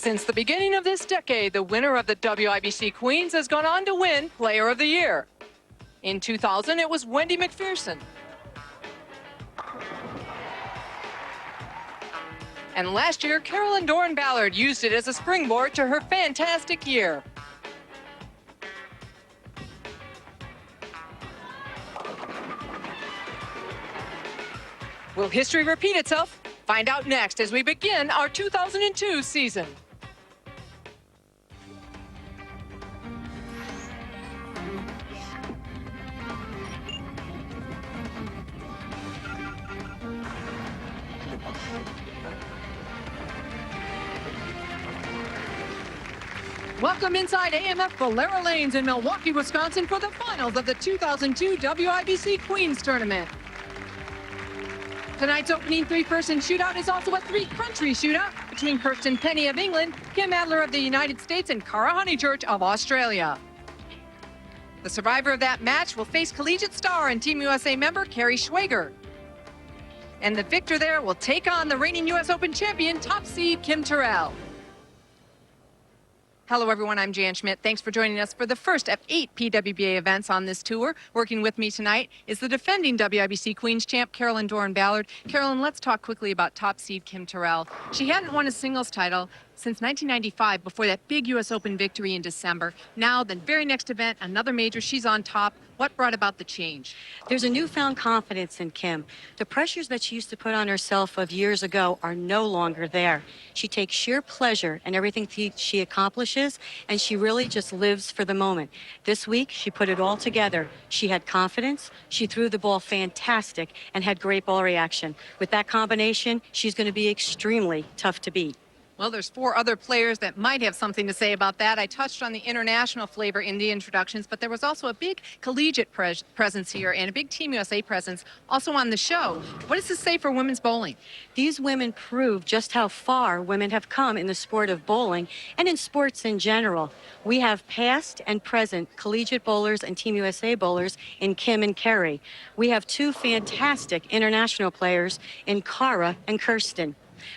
Since the beginning of this decade, the winner of the WIBC Queens has gone on to win Player of the Year. In 2000, it was Wendy McPherson. And last year, Carolyn Doran-Ballard used it as a springboard to her fantastic year. Will history repeat itself? Find out next as we begin our 2002 season. Welcome inside AMF Valera Lanes in Milwaukee, Wisconsin for the finals of the 2002 WIBC Queens Tournament. Tonight's opening three-person shootout is also a three-country shootout between Kirsten Penny of England, Kim Adler of the United States, and Cara Honeychurch of Australia. The survivor of that match will face collegiate star and Team USA member Carrie Schwager. And the victor there will take on the reigning U.S. Open champion, top seed Kim Terrell. Hello, everyone. I'm Jan Schmidt. Thanks for joining us for the first of 8 PWBA events on this tour. Working with me tonight is the defending WIBC Queens champ, Carolyn Doran-Ballard. Carolyn, let's talk quickly about top seed Kim Terrell. She hadn't won a singles title since 1995 before that big U.S. Open victory in December. Now, the very next event, another major, she's on top. What brought about the change? There's a newfound confidence in Kim. The pressures that she used to put on herself of years ago are no longer there. She takes sheer pleasure in everything she accomplishes, and she really just lives for the moment. This week, she put it all together. She had confidence, she threw the ball fantastic, and had great ball reaction. With that combination, she's going to be extremely tough to beat. Well, there's 4 other players that might have something to say about that. I touched on the international flavor in the introductions, but there was also a big collegiate presence here and a big Team USA presence also on the show. What does this say for women's bowling? These women prove just how far women have come in the sport of bowling and in sports in general. We have past and present collegiate bowlers and Team USA bowlers in Kim and Carrie. We have 2 fantastic international players in Cara and Kirsten.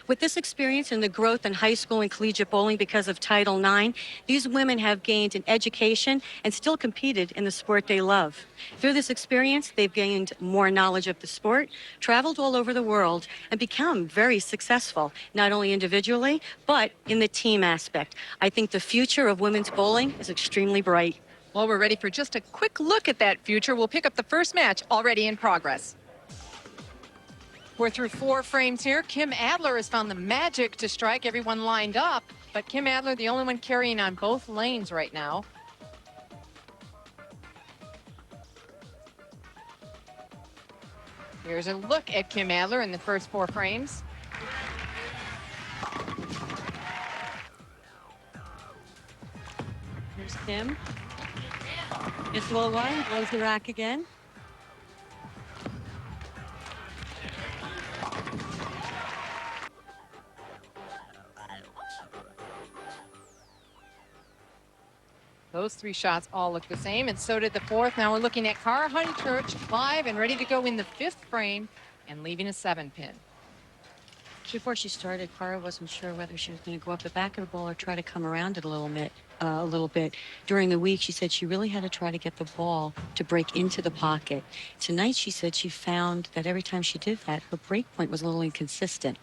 With this experience and the growth in high school and collegiate bowling because of Title IX, these women have gained an education and still competed in the sport they love. Through this experience, they've gained more knowledge of the sport, traveled all over the world, and become very successful, not only individually, but in the team aspect. I think the future of women's bowling is extremely bright. Well, we're ready for just a quick look at that future. We'll pick up the first match already in progress. We're through 4 frames here. Kim Adler has found the magic to strike everyone lined up, but Kim Adler, the only one carrying on both lanes right now. Here's a look at Kim Adler in the first 4 frames. Here's Kim. It's low one, blows the rack again. Those 3 shots all look the same, and so did the 4th. Now we're looking at Cara Honeychurch live and ready to go in the 5th frame and leaving a 7-pin. Before she started, Cara wasn't sure whether she was going to go up the back of the ball or try to come around it a little bit. During the week, she said she really had to try to get the ball to break into the pocket. Tonight, she said she found that every time she did that, her break point was a little inconsistent.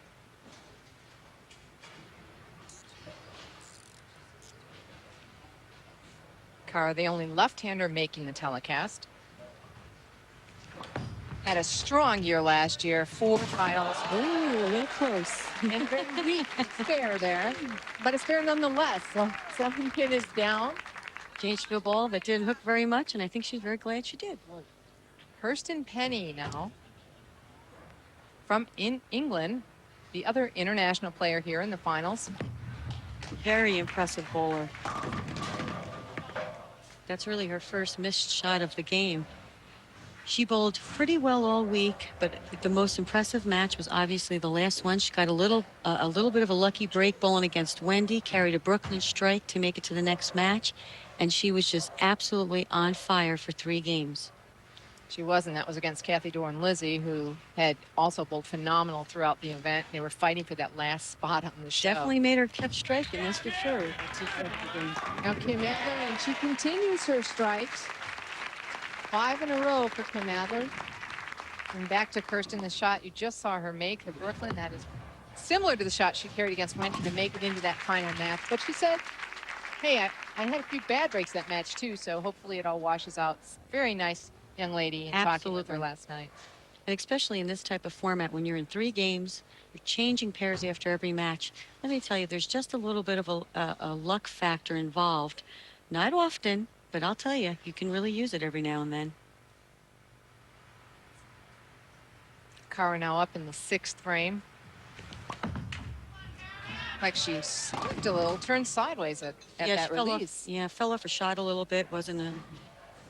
Cara, the only left-hander making the telecast. Had a strong year last year, 4 titles. Ooh, a little close. And very weak fair there, but it's fair nonetheless. So 7-pin is down. Changed to a ball that didn't hook very much, and I think she's very glad she did. Kirsten Penny now from England, the other international player here in the finals. Very impressive bowler. That's really her first missed shot of the game. She bowled pretty well all week, but the most impressive match was obviously the last one. She got a little bit of a lucky break bowling against Wendy, carried a Brooklyn strike to make it to the next match, and she was just absolutely on fire for 3 games. She wasn't. That was against Kathy Dorr and Lizzie, who had also bowled phenomenal throughout the event. They were fighting for that last spot on the show. Definitely made her kept striking, that's for sure. Now Kim Adler, and she continues her strikes. 5 in a row for Kim Adler. And back to Kirsten, the shot you just saw her make, the Brooklyn, that is similar to the shot she carried against Wendy to make it into that final match. But she said, hey, I had a few bad breaks that match too, so hopefully it all washes out. Very nice young lady, and talking with her last night. And especially in this type of format, when you're in 3 games, you're changing pairs after every match. Let me tell you, there's just a little bit of a luck factor involved. Not often, but I'll tell you, you can really use it every now and then. Kara now up in the 6th frame. Like she slipped a little, turned sideways at that release. Fell off her shot a little bit. Wasn't a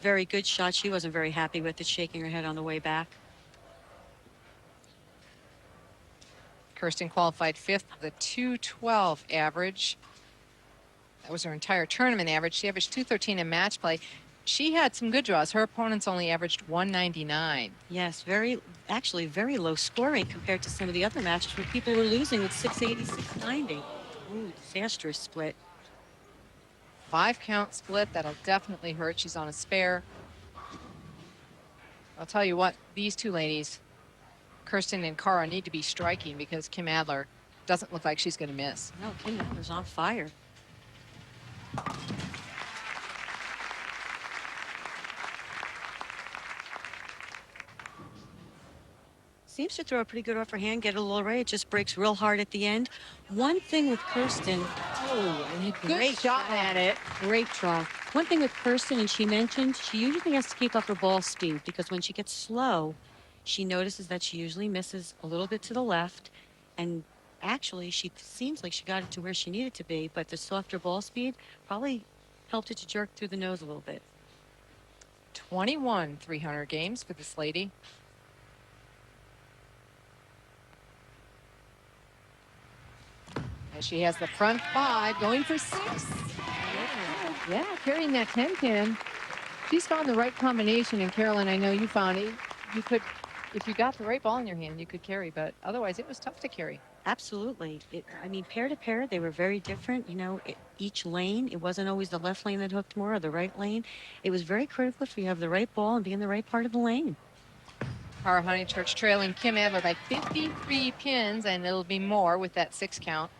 very good shot. She wasn't very happy with it, shaking her head on the way back. Kirsten qualified 5th with a 212 average. That was her entire tournament average. She averaged 213 in match play. She had some good draws. Her opponents only averaged 199. Yes, actually very low scoring compared to some of the other matches where people were losing with 680, 690. Ooh, disastrous split. 5-count split. That'll definitely hurt. She's on a spare. I'll tell you what, these two ladies, Kirsten and Kara, need to be striking because Kim Adler doesn't look like she's going to miss. No, Kim Adler's on fire. Seems to throw a pretty good off her hand, get a little array. It just breaks real hard at the end. One thing with Kirsten, Great shot at it. Great draw. One thing with Kirsten, and she mentioned, she usually has to keep up her ball speed because when she gets slow, she notices that she usually misses a little bit to the left. And actually, she seems like she got it to where she needed to be, but the softer ball speed probably helped it to jerk through the nose a little bit. 21 300 games for this lady. As she has the front 5 going for 6. Yeah, carrying that 10 pin. She's found the right combination. And Carolyn, I know you found it. You could, if you got the right ball in your hand, you could carry, but otherwise it was tough to carry. Absolutely. I mean, pair to pair, they were very different. You know, each lane, it wasn't always the left lane that hooked more or the right lane. It was very critical for you to have the right ball and be in the right part of the lane. Kara Honeychurch trailing Kim Adler by 53 pins, and it'll be more with that 6 count.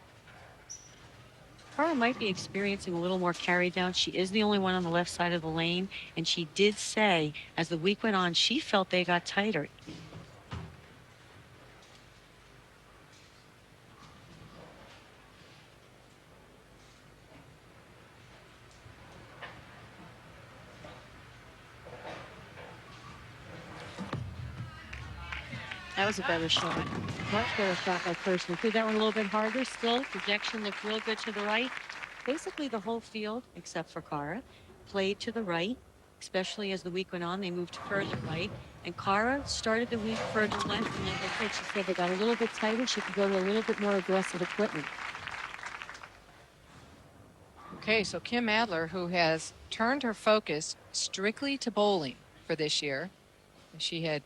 Kara might be experiencing a little more carry down. She is the only one on the left side of the lane, and she did say as the week went on, she felt they got tighter. That was a better shot. Much better shot by Kirsten. Threw that one a little bit harder. Still, projection looked real good to the right. Basically, the whole field, except for Kara, played to the right. Especially as the week went on, they moved further right. And Kara started the week further left. And like I said, she said they got a little bit tighter. She could go to a little bit more aggressive equipment. Okay, so Kim Adler, who has turned her focus strictly to bowling for this year. She had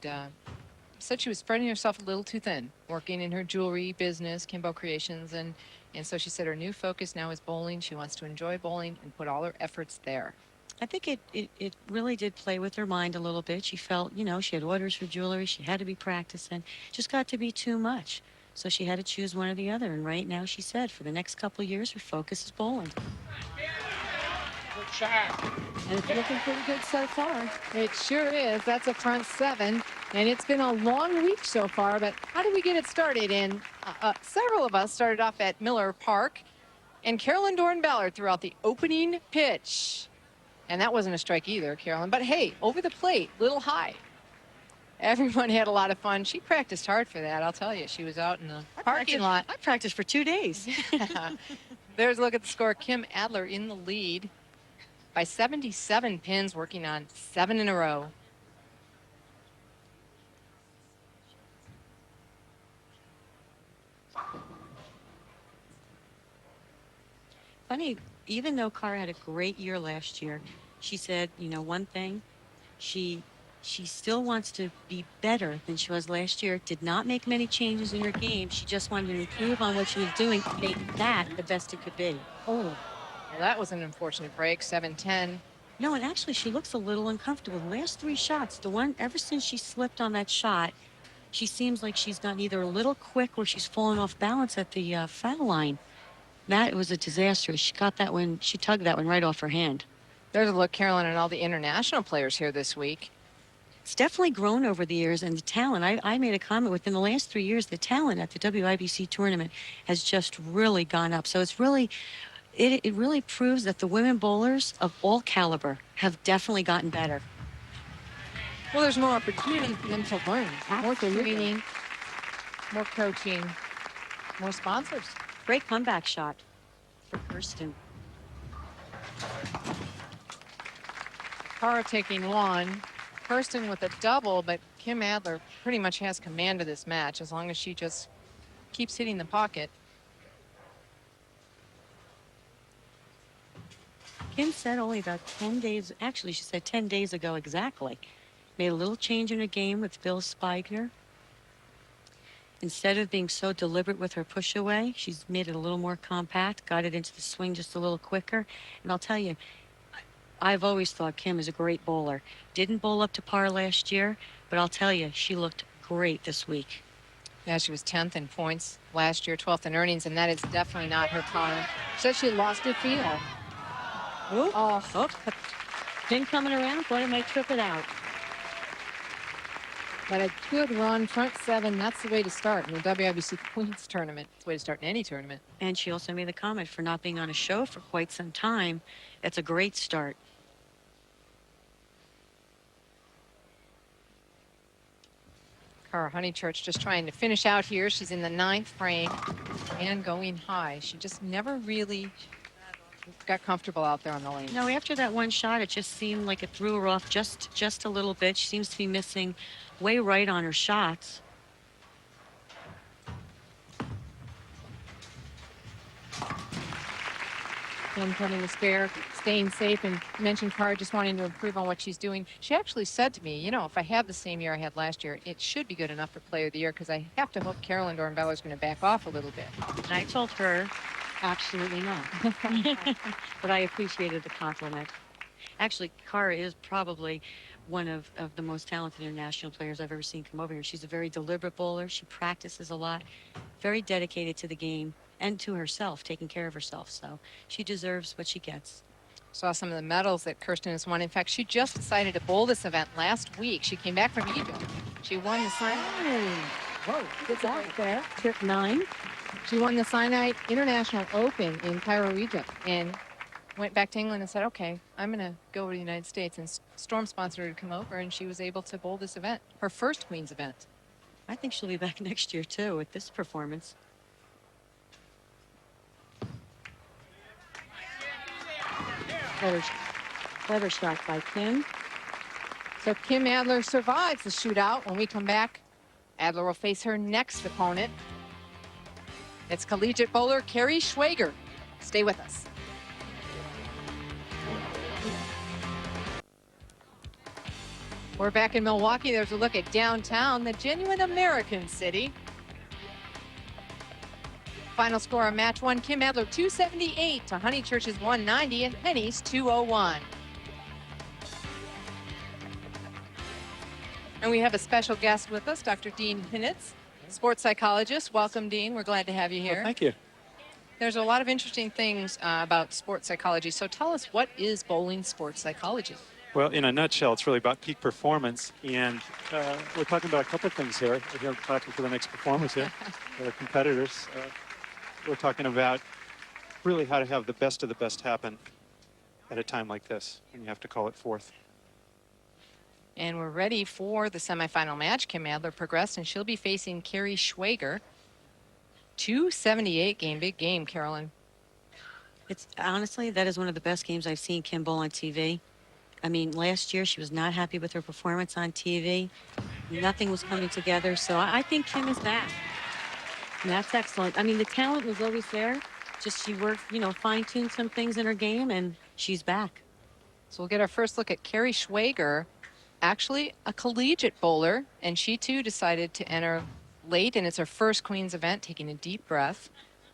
said she was spreading herself a little too thin, working in her jewelry business, Kimbo Creations, and so she said her new focus now is bowling. She wants to enjoy bowling and put all her efforts there. I think it really did play with her mind a little bit. She felt, you know, she had orders for jewelry. She had to be practicing. Just got to be too much. So she had to choose one or the other. And right now, she said, for the next couple of years, her focus is bowling. Good shot. And it's looking pretty good so far. It sure is. That's a front 7. And it's been a long week so far, but how did we get it started? And several of us started off at Miller Park, and Carolyn Dorn-Ballard threw out the opening pitch. And that wasn't a strike either, Carolyn. But hey, over the plate, little high. Everyone had a lot of fun. She practiced hard for that, I'll tell you. She was out in the parking lot. I practiced for 2 days. There's a look at the score. Kim Adler in the lead by 77 pins, working on 7 in a row. Funny, even though Kara had a great year last year, she said, you know, one thing, she She still wants to be better than she was last year. Did not make many changes in her game. She just wanted to improve on what she was doing, make that the best it could be. Oh, well, that was an unfortunate break, 7-10. No, and actually, she looks a little uncomfortable. The last three shots, the one ever since she slipped on that shot, she seems like she's gotten either a little quick or she's fallen off balance at the foul line. That was a disaster. She got that one, she tugged that one right off her hand. There's a look, Carolyn, and all the international players here this week. It's definitely grown over the years, and the talent, I made a comment within the last 3 years, the talent at the WIBC tournament has just really gone up. So it's really, it really proves that the women bowlers of all caliber have definitely gotten better. Well, there's more opportunity for them to learn. More training, more coaching, more sponsors. Great comeback shot for Kirsten. Cara taking one. Kirsten with a double, but Kim Adler pretty much has command of this match as long as she just keeps hitting the pocket. Kim said only about 10 days, actually she said 10 days ago exactly, made a little change in her game with Bill Spiegner. Instead of being so deliberate with her push away, she's made it a little more compact, got it into the swing just a little quicker. And I'll tell you, I've always thought Kim is a great bowler. Didn't bowl up to par last year, but I'll tell you, she looked great this week. Yeah, she was 10th in points last year, 12th in earnings, and that is definitely not her time. She said she lost her feel. Ooh. Oh, Pin coming around, thought it might trip it out. but a good run, front seven, that's the way to start in the WIBC Queens tournament. It's the way to start in any tournament. And she also made the comment for not being on a show for quite some time. That's a great start. Cara Honeychurch just trying to finish out here. She's in the 9th frame and going high. She just never really got comfortable out there on the lane. No, after that one shot, it just seemed like it threw her off just a little bit. She seems to be missing way right on her shots. Kim putting the spare, staying safe, and mentioned Cara just wanting to improve on what she's doing. She actually said to me, you know, if I have the same year I had last year, it should be good enough for Player of the Year because I have to hope Carolyn Doran-Beller is going to back off a little bit. And I told her, absolutely not. But I appreciated the compliment. Actually, Cara is probably one of the most talented international players I've ever seen come over here. She's a very deliberate bowler. She practices a lot, very dedicated to the game and to herself, taking care of herself. So she deserves what she gets. Saw some of the medals that Kirsten has won. In fact, she just decided to bowl this event last week. She came back from Egypt. She won the Sinai. Whoa, good job there. Trip 9. She won the Sinai International Open in Cairo, Egypt, and went back to England and said, okay, I'm going to go to the United States. And Storm sponsored her to come over, and she was able to bowl this event, her first Queens event. I think she'll be back next year, too, with this performance. Clever shot by Kim. So Kim Adler survives the shootout. When we come back, Adler will face her next opponent. It's collegiate bowler Carrie Schwager. Stay with us. We're back in Milwaukee. There's a look at downtown, the genuine American city. Final score of match one, Kim Adler 278 to Honeychurch's 190 and Penny's 201. And we have a special guest with us, Dr. Dean Hinitz, sports psychologist. Welcome, Dean. We're glad to have you here. Well, thank you. There's a lot of interesting things about sports psychology. So tell us, what is bowling sports psychology? Well, in a nutshell, it's really about peak performance. And we're talking about a couple of things here. We're talking to the next performers here, the competitors. We're talking about really how to have the best of the best happen at a time like this, and you have to call it forth. And we're ready for the semifinal match. Kim Adler progressed, and she'll be facing Carrie Schwager. 278 game, big game, Carolyn. It's honestly, that is one of the best games I've seen Kim bowl on TV. I mean, last year she was not happy with her performance on TV. Nothing was coming together, so I think Kim is back. And that's excellent. I mean, the talent was always there. Just she worked, fine-tuned some things in her game, and she's back. So we'll get our first look at Carrie Schwager. actually a collegiate bowler, and she too decided to enter late, and it's her first Queens event, taking a deep breath.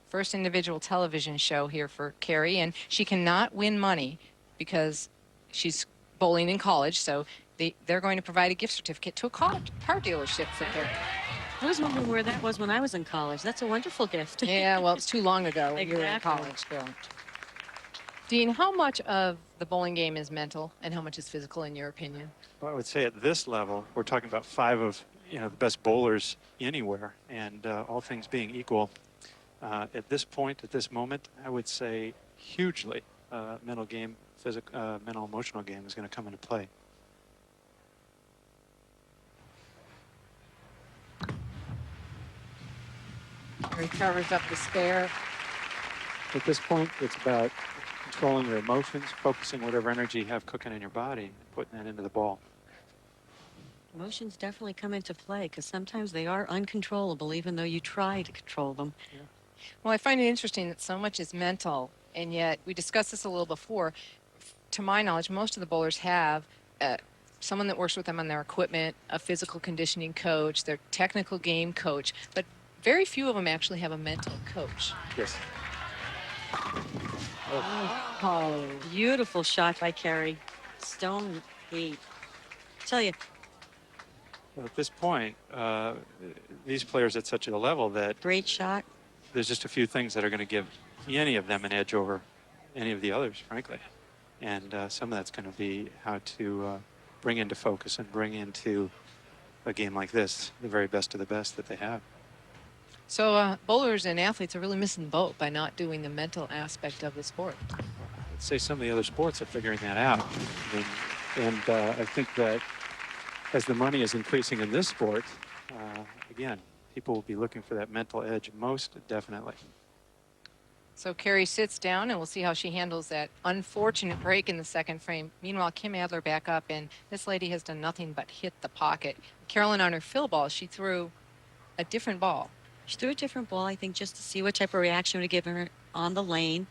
First individual television show here for Carrie, and she cannot win money because she's bowling in college, so they're going to provide a gift certificate to a car dealership for Carrie. I was wondering where that was when I was in college. That's a wonderful gift. Yeah, well, it's too long ago when you were in Exactly. college, girl. Dean, how much of the bowling game is mental and how much is physical in your opinion? Well, I would say at this level, we're talking about 5 of the best bowlers anywhere, and all things being equal, at this point, at this moment, I would say hugely mental game, mental emotional game is going to come into play. He covers up the spare. At this point, it's about controlling your emotions, focusing whatever energy you have cooking in your body, and putting that into the ball. Emotions definitely come into play because sometimes they are uncontrollable, even though you try to control them. Yeah. Well, I find it interesting that so much is mental, and yet we discussed this a little before. To my knowledge, most of the bowlers have someone that works with them on their equipment, a physical conditioning coach, their technical game coach, but very few of them actually have a mental coach. Yes. Oh, beautiful shot by Carrie. Stone 8. Tell you, Well, at this point, these players at such a level that great shot. there's just a few things that are going to give any of them an edge over any of the others, frankly. And some of that's going to be how to bring into focus and bring into a game like this the very best of the best that they have. So bowlers and athletes are really missing the boat by not doing the mental aspect of the sport. I'd say some of the other sports are figuring that out. And I think that as the money is increasing in this sport, again, people will be looking for that mental edge most definitely. So Carrie sits down, and we'll see how she handles that unfortunate break in the second frame. Meanwhile, Kim Adler back up, and this lady has done nothing but hit the pocket. Carolyn, on her fill ball, she threw a different ball. She threw a different ball, I think, just to see what type of reaction would give her on the lane,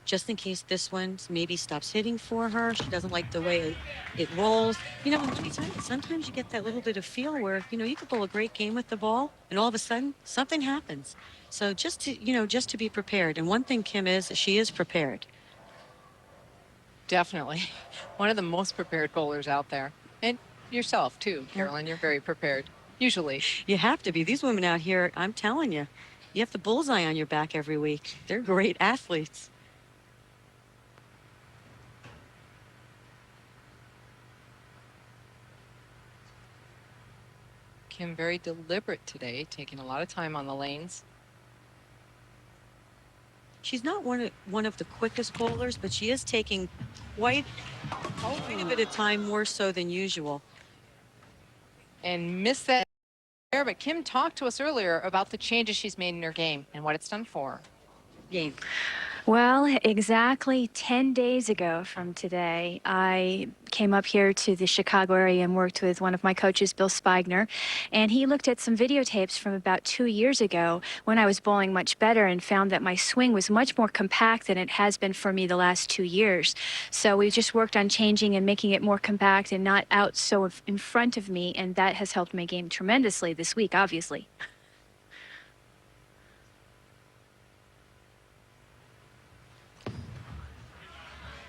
just in case this one maybe stops hitting for her. She doesn't like the way it rolls. You know, sometimes you get that little bit of feel where, you could bowl a great game with the ball, and all of a sudden, something happens. So just to be prepared. And one thing, Kim, is she is prepared. Definitely. One of the most prepared bowlers out there. And yourself, too, Carolyn. You're very prepared, usually. You have to be. These women out here, I'm telling you, you have the bullseye on your back every week. They're great athletes. Kim very deliberate today, taking a lot of time on the lanes. She's not one of the quickest bowlers, but she is taking quite a bit of time, more so than usual. And missed that there, but Kim talked to us earlier about the changes she's made in her game and what it's done for her. Game. Well, exactly 10 days ago from today, I came up here to the Chicago area and worked with one of my coaches, Bill Spigner, and he looked at some videotapes from about 2 years ago when I was bowling much better and found that my swing was much more compact than it has been for me the last 2 years. So we just worked on changing and making it more compact and not out so in front of me, and that has helped my game tremendously this week, obviously.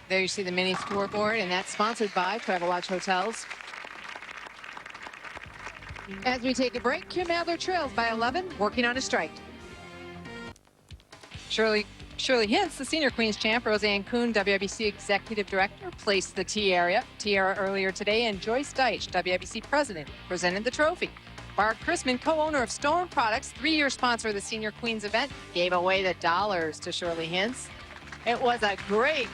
There you see the mini scoreboard, and that's sponsored by Travelodge Hotels. As we take a break, Kim Adler trails by 11, working on a strike. Shirley Hintz, the senior Queens champ, Roseanne Kuhn, WIBC executive director, placed the tiara earlier today, and Joyce Deitch, WIBC president, presented the trophy. Bart Chrisman, co-owner of Stone Products, 3-year sponsor of the senior Queens event, gave away the dollars to Shirley Hintz. It was a great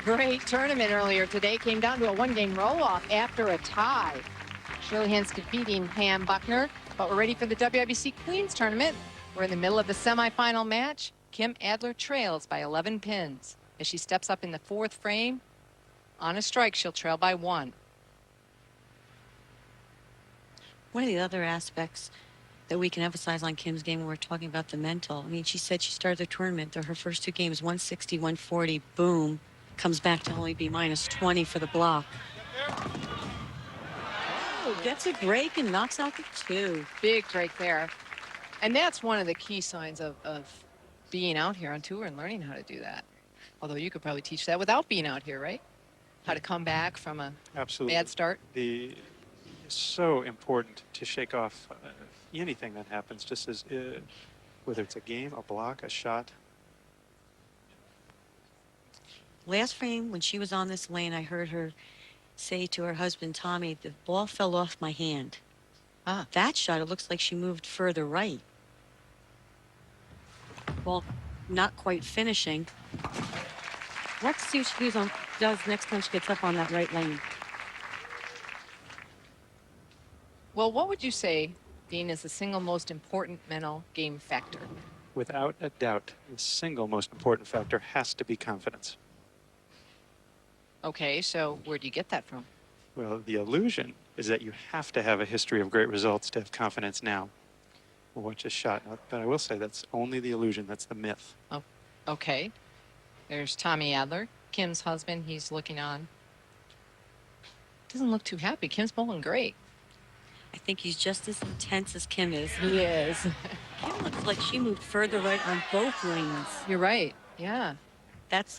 tournament earlier today. Came down to a 1-game roll-off after a tie. Shirley Hintz defeating Pam Buckner, but we're ready for the WIBC Queens tournament. We're in the middle of the semifinal match. Kim Adler trails by 11 pins. As she steps up in the 4th frame, on a strike, she'll trail by 1. One of the other aspects that we can emphasize on Kim's game when we're talking about the mental. I mean, she said she started the tournament, her first 2 games, 160, 140, boom, comes back to only be -20 for the block. Oh, gets a break and knocks out the 2. Big break there. And that's one of the key signs of being out here on tour and learning how to do that. Although you could probably teach that without being out here, right? How to come back from a Absolutely. bad start. It's so important to shake off anything that happens, just as whether it's a game, a block, a shot. Last frame, when she was on this lane, I heard her say to her husband, Tommy, the ball fell off my hand. Ah. That shot, it looks like she moved further right. Ball not quite finishing. Let's see what she does next time she gets up on that right lane. Well, what would you say, Dean, is the single most important mental game factor? Without a doubt, the single most important factor has to be confidence. Okay, so where do you get that from? Well, the illusion is that you have to have a history of great results to have confidence now. Well, watch a shot. But I will say that's only the illusion. That's the myth. Oh, okay. There's Tommy Adler, Kim's husband. He's looking on. Doesn't look too happy. Kim's bowling great. I think he's just as intense as Kim is. He is. Kim looks like she moved further right on both lanes. You're right. Yeah.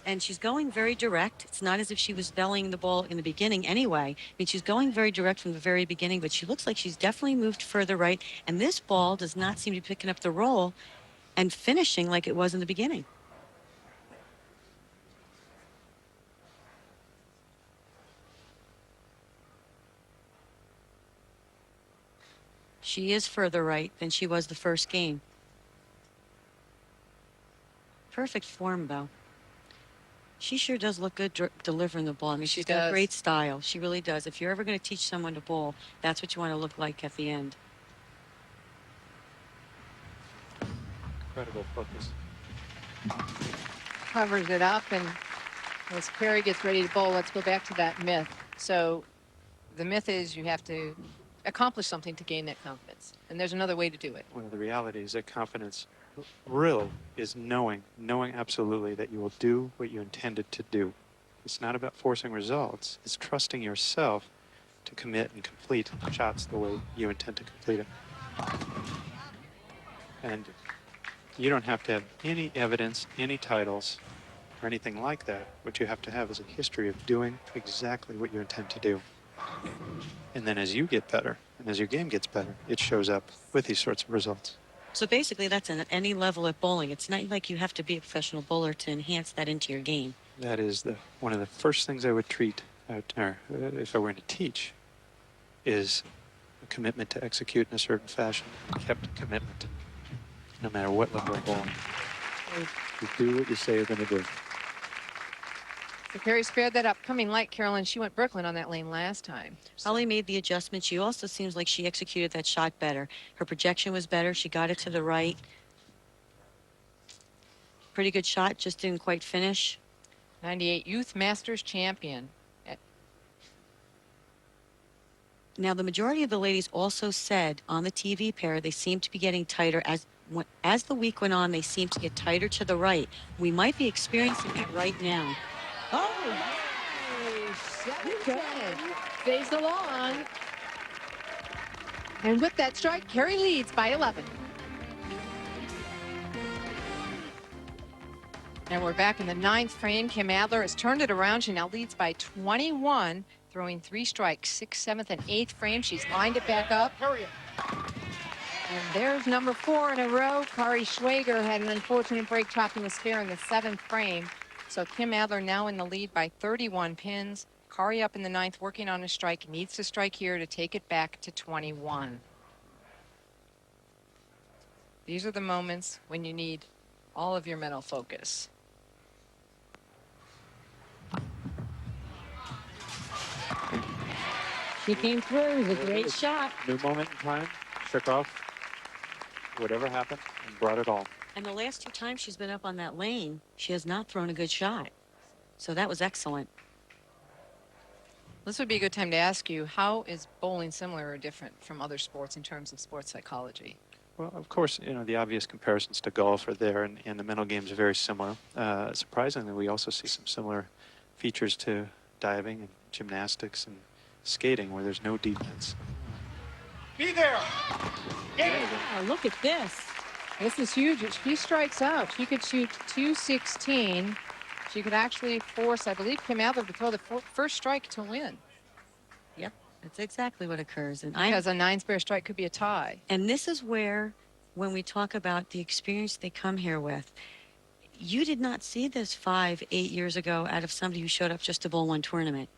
And she's going very direct. It's not as if she was bellying the ball in the beginning anyway. I mean, she's going very direct from the very beginning, but she looks like she's definitely moved further right. And this ball does not seem to be picking up the roll and finishing like it was in the beginning. She is further right than she was the first game. Perfect form, though. She sure does look good delivering the ball. I mean, she's got a great style. She really does. If you're ever going to teach someone to bowl, that's what you want to look like at the end. Incredible focus. Covers it up, and as Carrie gets ready to bowl, let's go back to that myth. So the myth is you have to accomplish something to gain that confidence. And there's another way to do it. Well, the reality is that confidence really is knowing absolutely that you will do what you intended to do. It's not about forcing results. It's trusting yourself to commit and complete shots the way you intend to complete it. And you don't have to have any evidence, any titles, or anything like that. What you have to have is a history of doing exactly what you intend to do. And then as you get better, and as your game gets better, it shows up with these sorts of results. So basically, that's at any level at bowling. It's not like you have to be a professional bowler to enhance that into your game. That is one of the first things I would treat, or if I were to teach, is a commitment to execute in a certain fashion, kept commitment, no matter what level of bowling. You do what you say you're going to do. So Carrie spared that upcoming light, Carolyn. She went Brooklyn on that lane last time. Holly made the adjustment. She also seems like she executed that shot better. Her projection was better. She got it to the right. Pretty good shot, just didn't quite finish. 98 Youth Masters champion. Now, the majority of the ladies also said on the TV pair they seemed to be getting tighter. As the week went on, they seemed to get tighter to the right. We might be experiencing it right now. Oh, 7-10. Stays along. And with that strike, Carrie leads by 11. And we're back in the 9th frame. Kim Adler has turned it around. She now leads by 21, throwing 3 strikes, 6th, 7th, and 8th frame. She's lined it back up. Hurry up. And there's number 4 in a row. Kari Schwager had an unfortunate break, chopping a spare in the 7th frame. So Kim Adler now in the lead by 31 pins. Kari up in the 9th, working on a strike. Needs to strike here to take it back to 21. These are the moments when you need all of your mental focus. She came through with a great shot. New moment in time, shook off whatever happened and brought it all. And the last 2 times she's been up on that lane, she has not thrown a good shot. So that was excellent. This would be a good time to ask you, how is bowling similar or different from other sports in terms of sports psychology? Well, of course, the obvious comparisons to golf are there, and the mental games are very similar. Surprisingly, we also see some similar features to diving and gymnastics and skating, where there's no defense. Be there. Get it. Oh, look at this. This is huge. If she strikes out, she could shoot 216. She could actually force, I believe, Kim Adler to throw the first strike to win. Yep, that's exactly what occurs. And Because a 9-spare strike could be a tie. And this is where, when we talk about the experience they come here with, you did not see this 5, 8 years ago out of somebody who showed up just to bowl one tournament.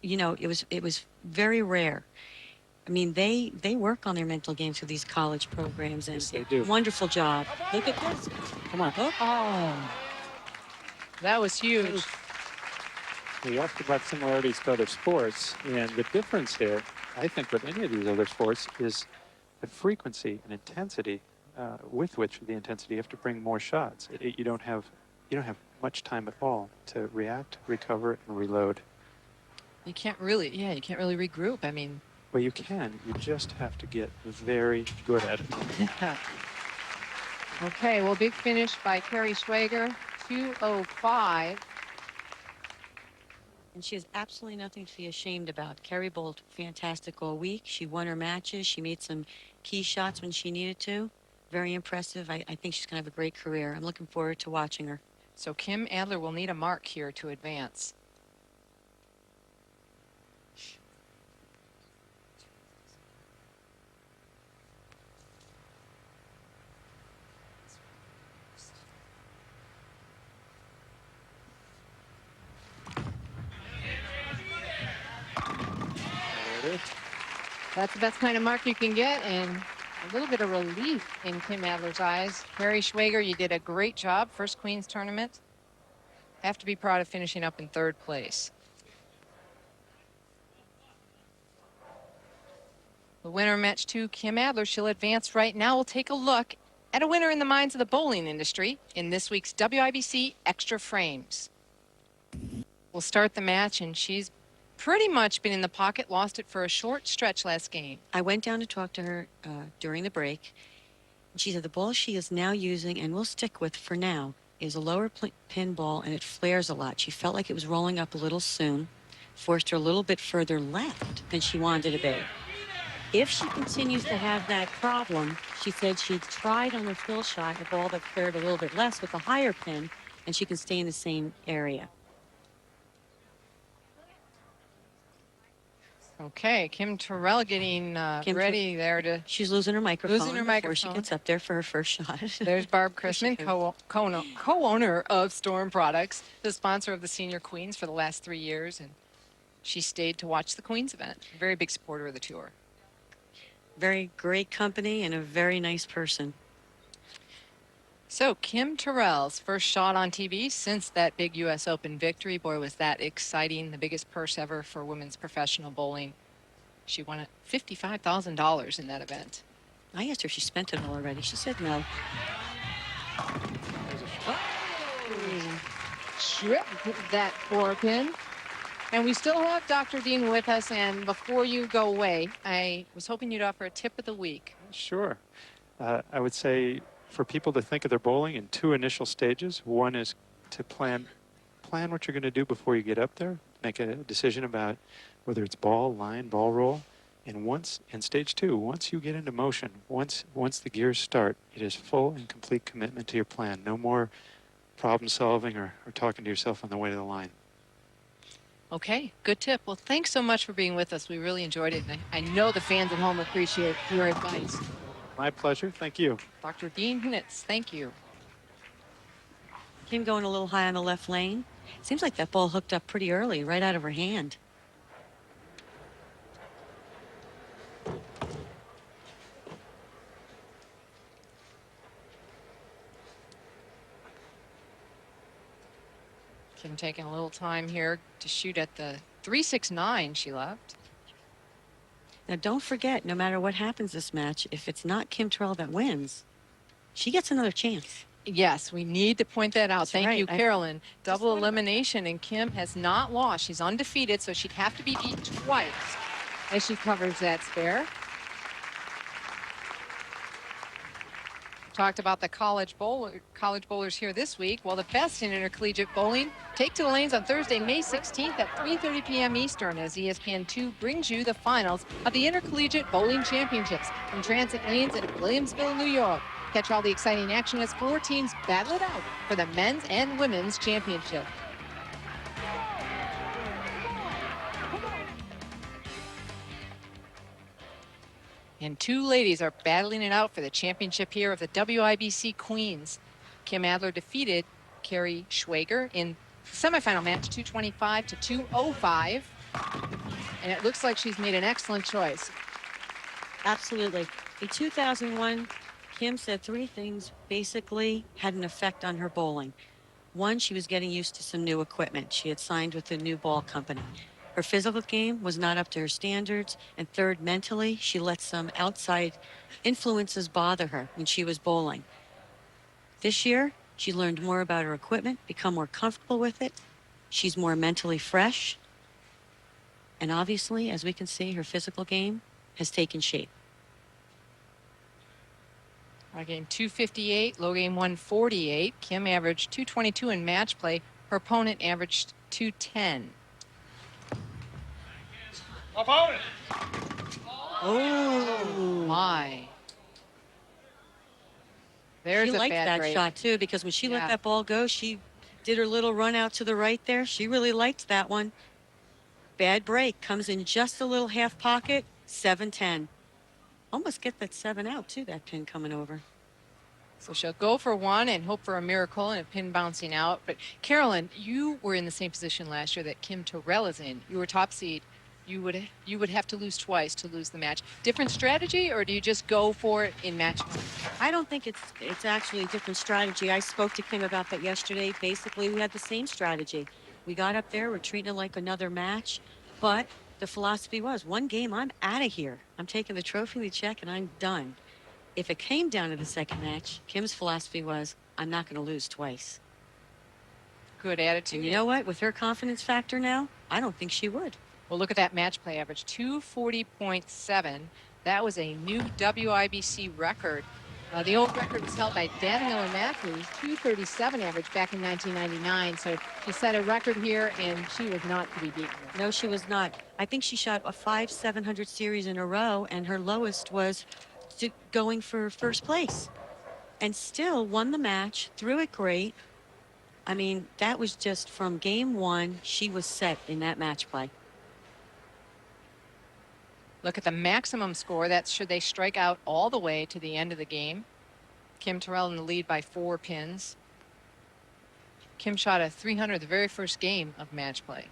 You know, it was very rare. I mean, they work on their mental games for these college programs, and Yes, they do. wonderful job. Look at this. Come on. Oh. That was huge. We asked about similarities to other sports, and the difference here, I think, with any of these other sports is the frequency and intensity with which the intensity you have to bring more shots. You don't have much time at all to react, recover, and reload. You can't really regroup. I mean, Well, you can. You just have to get very good at it. okay, well, big finish by Carrie Schwager, 205. And she has absolutely nothing to be ashamed about. Kerry bowled fantastic all week. She won her matches. She made some key shots when she needed to. Very impressive. I think she's going to have a great career. I'm looking forward to watching her. So Kim Adler will need a mark here to advance. There it is. That's the best kind of mark you can get, and a little bit of relief in Kim Adler's eyes. Carrie Schwager, you did a great job. First Queens tournament. Have to be proud of finishing up in 3rd place. The winner match 2, Kim Adler. She'll advance right now. We'll take a look at a winner in the minds of the bowling industry in this week's WIBC Extra Frames. We'll start the match, and she's pretty much been in the pocket, lost it for a short stretch last game. I went down to talk to her during the break. She said the ball she is now using and will stick with for now is a lower pin ball, and it flares a lot. She felt like it was rolling up a little soon, forced her a little bit further left than she wanted to be. If she continues to have that problem, she said she tried on the fill shot a ball that flared a little bit less with a higher pin, and she can stay in the same area. Okay, Kim Terrell getting ready there to... She's losing her microphone. Before microphone. she gets up there for her first shot. There's Barb Chrisman, co-owner of Storm Products, the sponsor of the Senior Queens for the last 3 years, and she stayed to watch the Queens event. Very big supporter of the tour. Very great company and a very nice person. So Kim Terrell's first shot on TV since that big U.S. Open victory. Boy, was that exciting. The biggest purse ever for women's professional bowling. She won $55,000 in that event. I asked her if she spent it all already. She said no. Trip that 4-pin. And we still have Dr. Dean with us. And before you go away, I was hoping you'd offer a tip of the week. Sure. I would say for people to think of their bowling in 2 initial stages. One is to plan what you're going to do before you get up there. Make a decision about whether it's ball, line, ball roll. And in stage 2, once you get into motion, once the gears start, it is full and complete commitment to your plan. No more problem solving or talking to yourself on the way to the line. Okay, good tip. Well, thanks so much for being with us. We really enjoyed it. And I know the fans at home appreciate your advice. My pleasure. Thank you. Dr. Dean Hnitz, thank you. Kim going a little high on the left lane. Seems like that ball hooked up pretty early, right out of her hand. Kim taking a little time here to shoot at the 369 she left. Now, don't forget, no matter what happens this match, if it's not Kim Terrell that wins, she gets another chance. Yes, we need to point that out. That's Thank right. you, Carolyn. Double elimination, and Kim has not lost. She's undefeated, so she'd have to be beat twice as she covers that spare. Talked about the college bowlers here this week. Well, the best in intercollegiate bowling take to the lanes on Thursday, May 16th at 3:30 p.m. Eastern as ESPN2 brings you the finals of the Intercollegiate Bowling Championships from Transit Lanes in Williamsville, New York. Catch all the exciting action as 4 teams battle it out for the men's and women's championship. And 2 ladies are battling it out for the championship here of the WIBC Queens. Kim Adler defeated Carrie Schwager in semifinal match 225 to 205. And it looks like she's made an excellent choice. Absolutely. In 2001, Kim said 3 things basically had an effect on her bowling. 1, she was getting used to some new equipment. She had signed with a new ball company. Her physical game was not up to her standards. And 3rd, mentally, she let some outside influences bother her when she was bowling. This year, she learned more about her equipment, become more comfortable with it. She's more mentally fresh. And obviously, as we can see, her physical game has taken shape. High game 258, low game 148. Kim averaged 222 in match play. Her opponent averaged 210. Opponent. Oh, My. There's she a liked bad that break. shot too, because when she Yeah. let that ball go, she did her little run out to the right there. She really liked that one. Bad break, comes in just a little half pocket, 7-10. Almost get that 7 out too, that pin coming over. So she'll go for 1 and hope for a miracle and a pin bouncing out. But Carolyn, you were in the same position last year that Kim Terrell is in. You were top seed. You would have to lose twice to lose the match. Different strategy, or do you just go for it in match 1? I don't think it's actually a different strategy. I spoke to Kim about that yesterday. Basically, we had the same strategy. We got up there, we're treating it like another match, but the philosophy was 1 game, I'm out of here. I'm taking the trophy, the check, and I'm done. If it came down to the second match, Kim's philosophy was, I'm not going to lose twice. Good attitude. And you know what? With her confidence factor now, I don't think she would. Well, look at that match play average, 240.7. That was a new WIBC record. The old record was held by Danielle Matthews, 237 average back in 1999. So she set a record here, and she was not to be beaten. No, she was not. I think she shot a 5 700 series in a row, and her lowest was going for first place. And still won the match, threw it great. I mean, that was just from game 1, she was set in that match play. Look at the maximum score. That's should they strike out all the way to the end of the game. Kim Terrell in the lead by 4 pins. Kim shot a 300 the very first game of match play.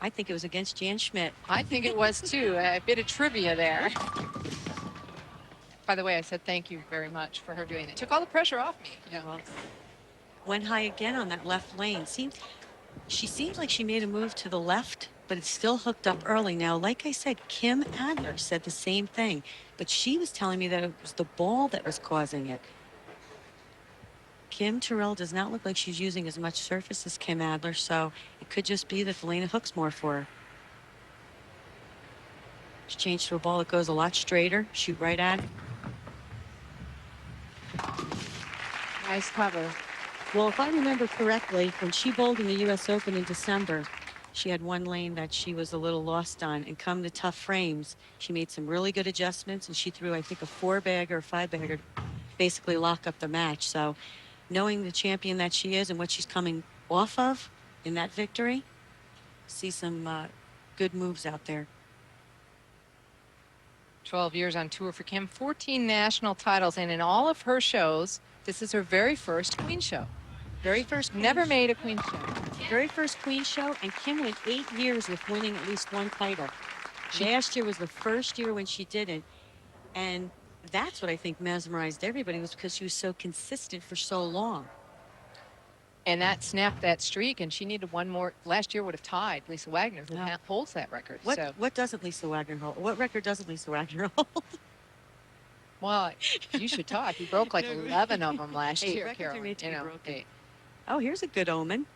I think it was against Jan Schmidt. I think it was too. A bit of trivia there. By the way, I said thank you very much for her doing it. Took all the pressure off me. Yeah. Well, went high again on that left lane. She seemed like she made a move to the left, but it's still hooked up early. Now, like I said, Kim Adler said the same thing, but she was telling me that it was the ball that was causing it. Kim Terrell does not look like she's using as much surface as Kim Adler, so it could just be that the lane hooks more for her. She's changed to a ball that goes a lot straighter. Shoot right at it. Nice cover. Well, if I remember correctly, when she bowled in the U.S. Open in December, she had 1 lane that she was a little lost on, and come to tough frames, she made some really good adjustments, and she threw, I think, a 4-bagger or 5-bagger to basically lock up the match. So knowing the champion that she is and what she's coming off of in that victory, see some good moves out there. 12 years on tour for Kim, 14 national titles, and in all of her shows, this is her very first Queen show. Very first Queen Never made a Queen show. Very first Queen show, and Kim went 8 years with winning at least 1 title. Last year was the first year when she didn't, and that's what I think mesmerized everybody, was because she was so consistent for so long. And that snapped that streak, and she needed 1 more. Last year would have tied Lisa Wagner, who Yeah. holds that record. What doesn't Lisa Wagner hold? What record doesn't Lisa Wagner hold? Well, you should talk. You broke like 11 of them last Hey, year, records are Carolyn. made to You be know, broken. hey. Oh, here's a good omen.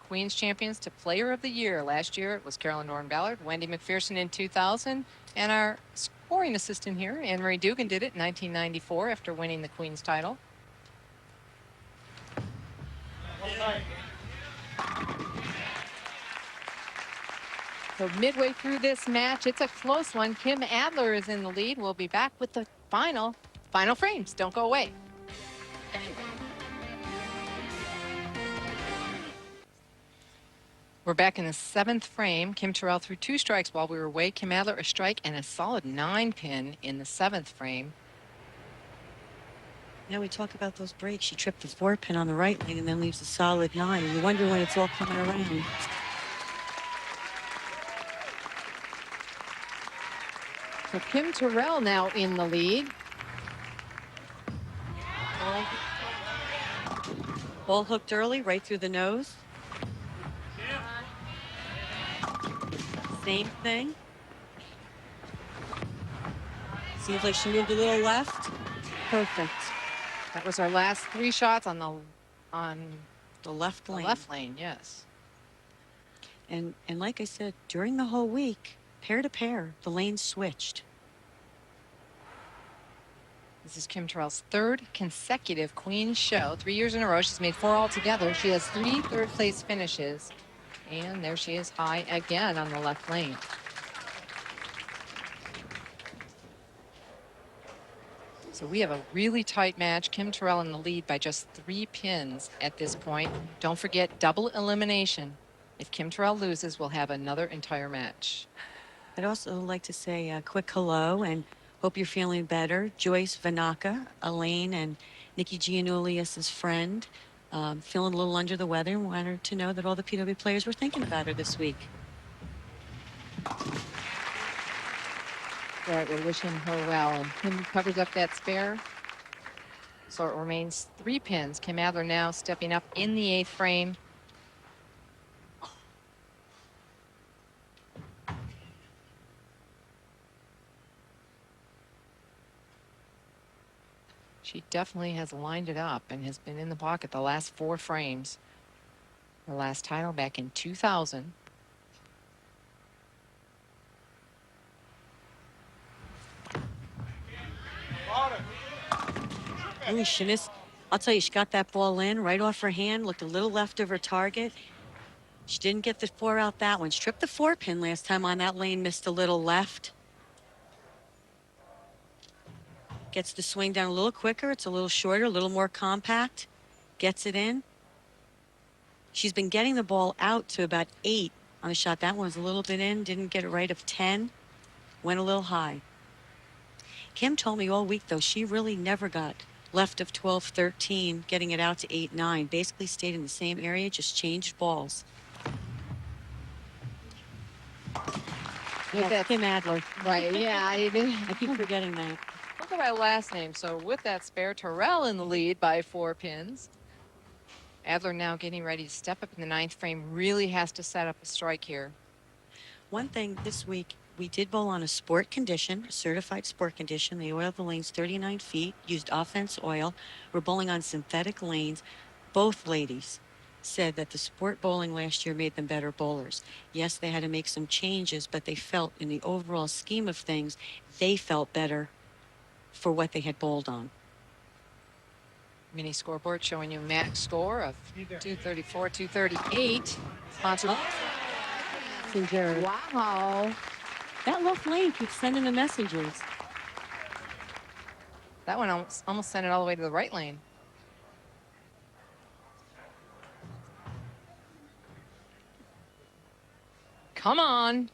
Queens champions to Player of the Year. Last year it was Carolyn Doran Ballard, Wendy McPherson in 2000, and our scoring assistant here. Anne-Marie Dugan did it in 1994 after winning the Queens title. So midway through this match, it's a close one. Kim Adler is in the lead. We'll be back with the final frames. Don't go away. We're back in the 7th frame. Kim Terrell threw 2 strikes while we were away. Kim Adler a strike and a solid 9-pin in the 7th frame. Now we talk about those breaks. She tripped the 4-pin on the right lane and then leaves a solid 9. And you wonder when it's all coming around. So Kim Terrell now in the lead. Ball hooked early, right through the nose. Same thing. Seems like she moved a little left. Perfect. That was our last 3 shots on the left lane. left lane, yes. And like I said, during the whole week, pair to pair, the lanes switched. This is Kim Terrell's 3rd consecutive Queens show. 3 years in a row. She's made 4 altogether. She has 3 third-place finishes. And there she is high again on the left lane. So we have a really tight match. Kim Terrell in the lead by just 3 pins at this point. Don't forget, double elimination. If Kim Terrell loses, we'll have another entire match. I'd also like to say a quick hello and hope you're feeling better. Joyce Vanaka, Elaine, and Nikki Giannoulias' friend, feeling a little under the weather and wanted to know that all the PW players were thinking about her this week. All right, we're wishing her well. And Kim covers up that spare. So it remains 3 pins. Kim Adler now stepping up in the 8th frame. She definitely has lined it up and has been in the pocket the last 4 frames. Her last title back in 2000. Ooh, I'll tell you, she got that ball in right off her hand, looked a little left of her target. She didn't get the 4 out that one. She tripped the 4-pin last time on that lane, missed a little left. Gets the swing down a little quicker. It's a little shorter, a little more compact. Gets it in. She's been getting the ball out to about 8 on the shot. That one was a little bit in, didn't get it right of 10. Went a little high. Kim told me all week, though, she really never got left of 12, 13, getting it out to 8, 9. Basically stayed in the same area, just changed balls. That's Kim Adler. Right, yeah. I keep forgetting that. Look at my last name. So with that spare, Terrell in the lead by 4 pins. Adler now getting ready to step up in the 9th frame. Really has to set up a strike here. One thing this week, we did bowl on a sport condition, a certified sport condition. They oiled the lanes 39 feet, used offense oil. We're bowling on synthetic lanes. Both ladies said that the sport bowling last year made them better bowlers. Yes, they had to make some changes, but they felt in the overall scheme of things, they felt better for what they had bowled on. Mini scoreboard showing you max score of 234, 238. Sponsored. Wow. That left lane keeps sending the messages. That one almost sent it all the way to the right lane. Come on.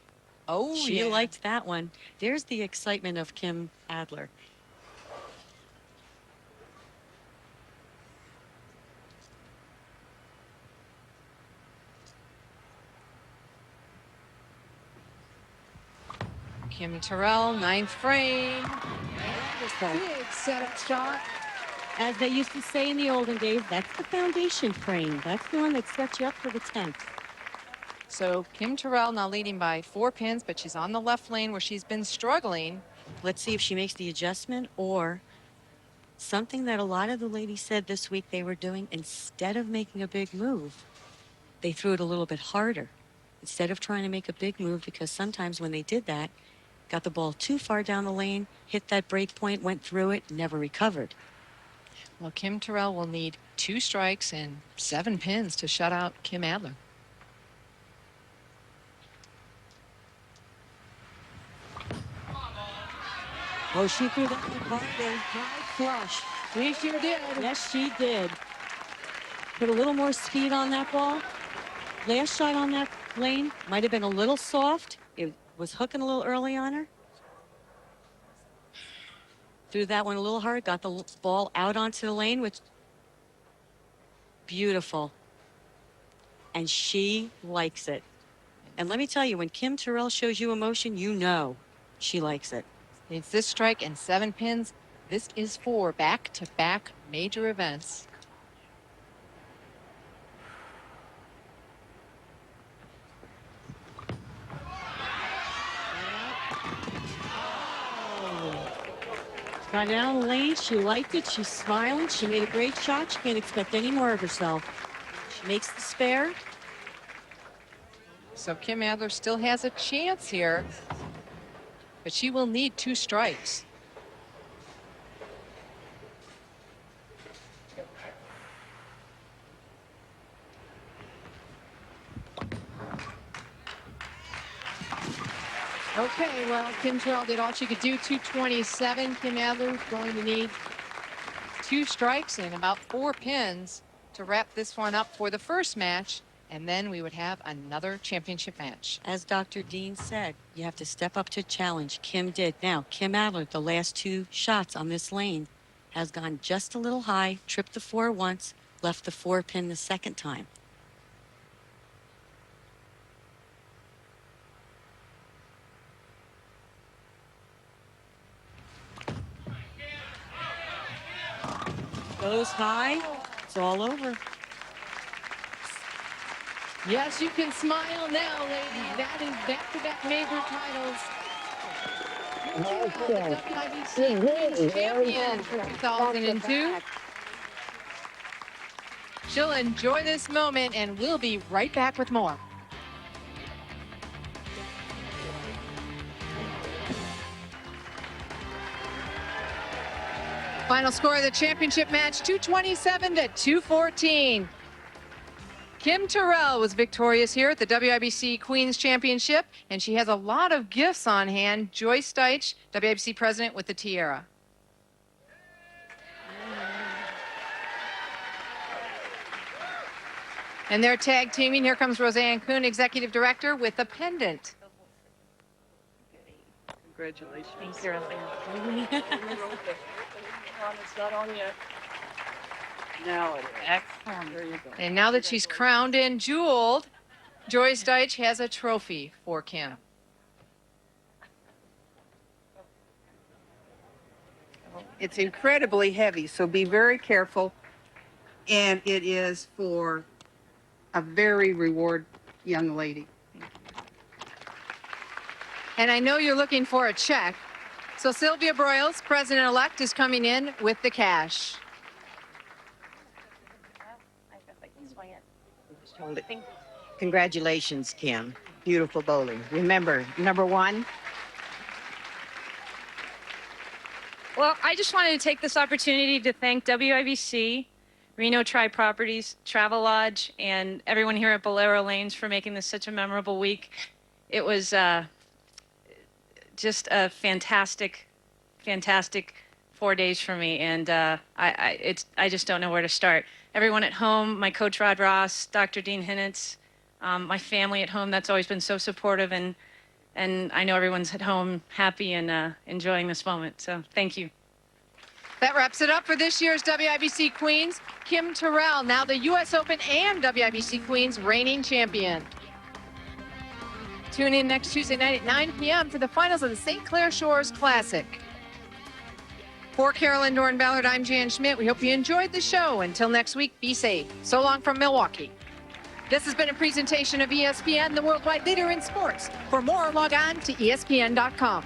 Oh, She yeah. liked that one. There's the excitement of Kim Adler. Kim Terrell, 9th frame. Big setup shot. As they used to say in the olden days, that's the foundation frame. That's the one that sets you up for the 10th. So Kim Terrell now leading by 4 pins, but she's on the left lane where she's been struggling. Let's see if she makes the adjustment or something that a lot of the ladies said this week they were doing. Instead of making a big move, they threw it a little bit harder. Instead of trying to make a big move, because sometimes when they did that, got the ball too far down the lane, hit that break point, went through it, never recovered. Well, Kim Terrell will need 2 strikes and 7 pins to shut out Kim Adler. Oh, she threw that one hard there. High flush. She sure did. Yes, she did. Put a little more speed on that ball. Last shot on that lane might have been a little soft. It was hooking a little early on her. Threw that one a little hard, got the ball out onto the lane, which beautiful. And she likes it. And let me tell you, when Kim Terrell shows you emotion, you know she likes it. Needs this strike and 7 pins. This is for back-to-back major events. Got down the lane. She liked it. She's smiling. She made a great shot. She can't expect any more of herself. She makes the spare. So Kim Adler still has a chance here, but she will need 2 strikes. Okay, well, Kim Terrell did all she could do, 227. Kim Adler is going to need 2 strikes and about 4 pins to wrap this one up for the first match, and then we would have another championship match. As Dr. Dean said, you have to step up to challenge. Kim did. Now, Kim Adler, the last 2 shots on this lane, has gone just a little high, tripped the 4 once, left the 4 pin the second time. Goes high, it's all over. Yes, you can smile now, lady. That is back-to-back major titles. The WIBC Queens champion for 2002. She'll enjoy this moment, and we'll be right back with more. Final score of the championship match, 227 to 214. Kim Terrell was victorious here at the WIBC Queens Championship, and she has a lot of gifts on hand. Joyce Deitch, WIBC president, with the tiara. And they're tag teaming. Here comes Roseanne Kuhn, executive director, with the pendant. Congratulations. Thanks, It's not on yet. Now it is. Excellent. There you go. And now that she's crowned and jeweled, Joyce Deitch has a trophy for Kim. It's incredibly heavy, so be very careful. And it is for a very reward young lady. And I know you're looking for a check. So Sylvia Broyles, president-elect, is coming in with the cash. Congratulations, Kim. Beautiful bowling. Remember, number 1. Well, I just wanted to take this opportunity to thank WIBC, Reno Tri Properties, Travel Lodge, and everyone here at Bolero Lanes for making this such a memorable week. It was just a fantastic 4 days for me, and I just don't know where to start. Everyone at home, my coach Rod Ross, Dr. Dean Hinnitz, my family at home that's always been so supportive, and I know everyone's at home happy and enjoying this moment. So thank you. That wraps it up for this year's WIBC Queens. Kim Terrell, now the U.S. Open and WIBC Queens reigning champion. Tune in next Tuesday night at 9 p.m. for the finals of the St. Clair Shores Classic. For Carolyn Doran-Ballard, I'm Jan Schmidt. We hope you enjoyed the show. Until next week, be safe. So long from Milwaukee. This has been a presentation of ESPN, the worldwide leader in sports. For more, log on to ESPN.com.